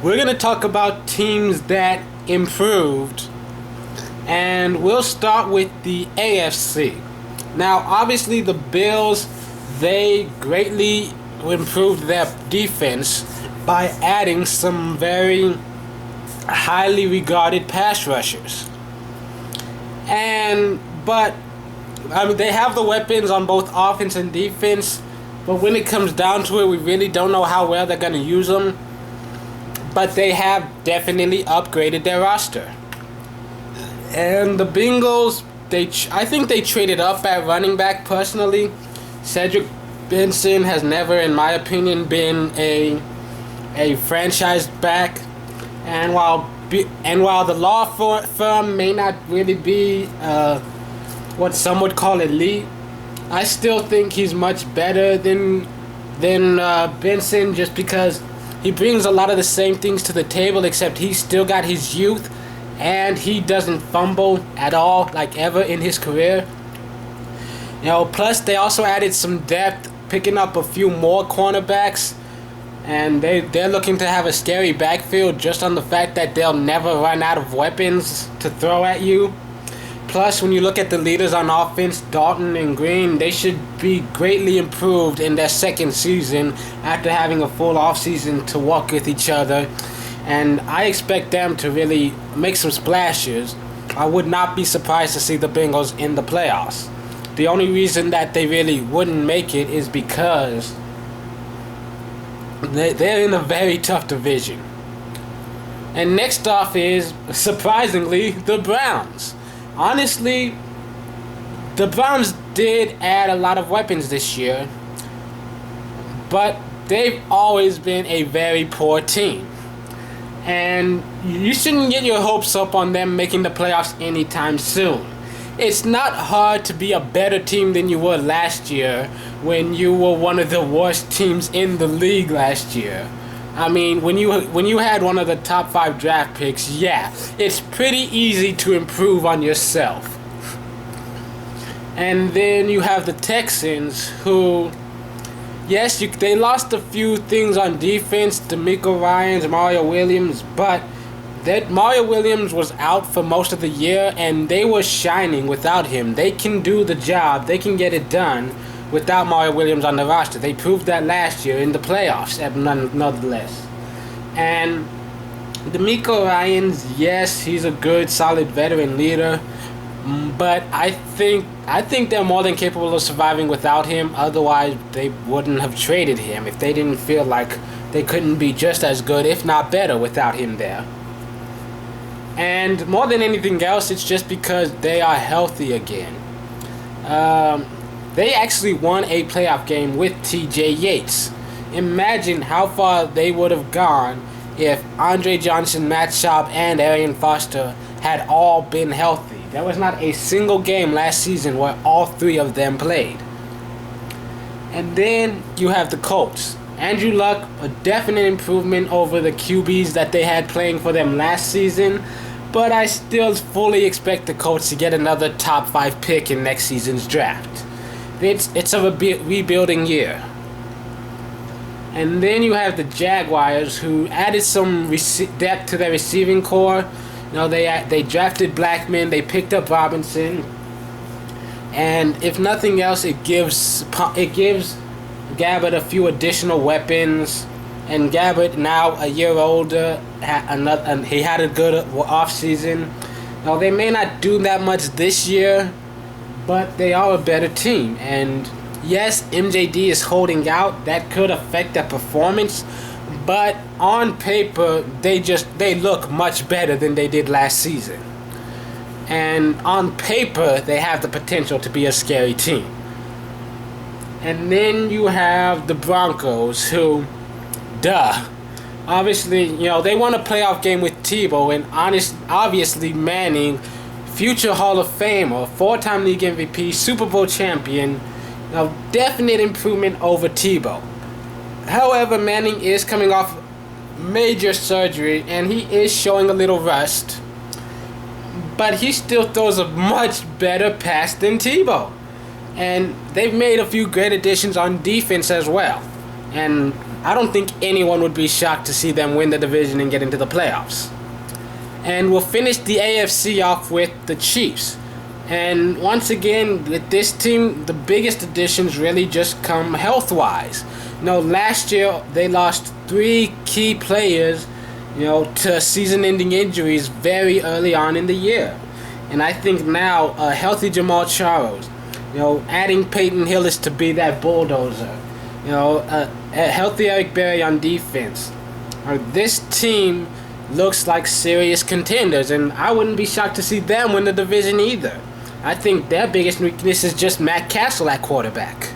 we're going to talk about teams that improved, and we'll start with the AFC. Now, obviously, the Bills, they greatly improved their defense by adding some very highly regarded pass rushers. But they have the weapons on both offense and defense, but when it comes down to it, we really don't know how well they're going to use them. But they have definitely upgraded their roster. And the Bengals, I think they traded up at running back personally. Cedric Benson has never, in my opinion, been a franchise back. And while the law firm may not really be what some would call elite, I still think he's much better than Benson, just because he brings a lot of the same things to the table, except he's still got his youth, and he doesn't fumble at all, like ever in his career. Plus they also added some depth, picking up a few more cornerbacks, and they're looking to have a scary backfield just on the fact that they'll never run out of weapons to throw at you. Plus, when you look at the leaders on offense, Dalton and Green, they should be greatly improved in their second season after having a full offseason to work with each other. And I expect them to really make some splashes. I would not be surprised to see the Bengals in the playoffs. The only reason that they really wouldn't make it is because they're in a very tough division. And next off is, surprisingly, the Browns. Honestly, the Browns did add a lot of weapons this year, but they've always been a very poor team. And you shouldn't get your hopes up on them making the playoffs anytime soon. It's not hard to be a better team than you were last year when you were one of the worst teams in the league last year. I mean, when you had one of the top 5 draft picks, yeah, it's pretty easy to improve on yourself. And then you have the Texans, who, yes, they lost a few things on defense, DeMeco Ryans, Mario Williams, but that Mario Williams was out for most of the year, and they were shining without him. They can do the job. They can get it done without Mario Williams on the roster. They proved that last year in the playoffs, nonetheless. And DeMeco Ryans, yes, he's a good, solid veteran leader, but I think they're more than capable of surviving without him. Otherwise, they wouldn't have traded him if they didn't feel like they couldn't be just as good, if not better, without him there. And more than anything else, it's just because they are healthy again. They actually won a playoff game with T.J. Yates. Imagine how far they would have gone if Andre Johnson, Matt Schaub, and Arian Foster had all been healthy. There was not a single game last season where all 3 of them played. And then you have the Colts. Andrew Luck, a definite improvement over the QBs that they had playing for them last season, but I still fully expect the Colts to get another top 5 pick in next season's draft. It's a rebuilding year. And then you have the Jaguars, who added some depth to their receiving core. They drafted Blackman, they picked up Robinson, and if nothing else, it gives Gabbard a few additional weapons. And Gabbard, now a year older, he had a good offseason. Now, they may not do that much this year, but they are a better team. And yes, MJD is holding out. That could affect their performance. But on paper, they look much better than they did last season. And on paper, they have the potential to be a scary team. And then you have the Broncos, who, obviously, they won a playoff game with Tebow, and obviously Manning, future Hall of Famer, 4-time league MVP, Super Bowl champion, definite improvement over Tebow. However, Manning is coming off major surgery, and he is showing a little rust, but he still throws a much better pass than Tebow. And they've made a few great additions on defense as well. And I don't think anyone would be shocked to see them win the division and get into the playoffs. And we'll finish the AFC off with the Chiefs. And once again, with this team, the biggest additions really just come health-wise. Last year they lost 3 key players, to season-ending injuries very early on in the year. And I think now a healthy Jamal Charles, adding Peyton Hillis to be that bulldozer, a healthy Eric Berry on defense. This team looks like serious contenders, and I wouldn't be shocked to see them win the division either. I think their biggest weakness is just Matt Castle at quarterback.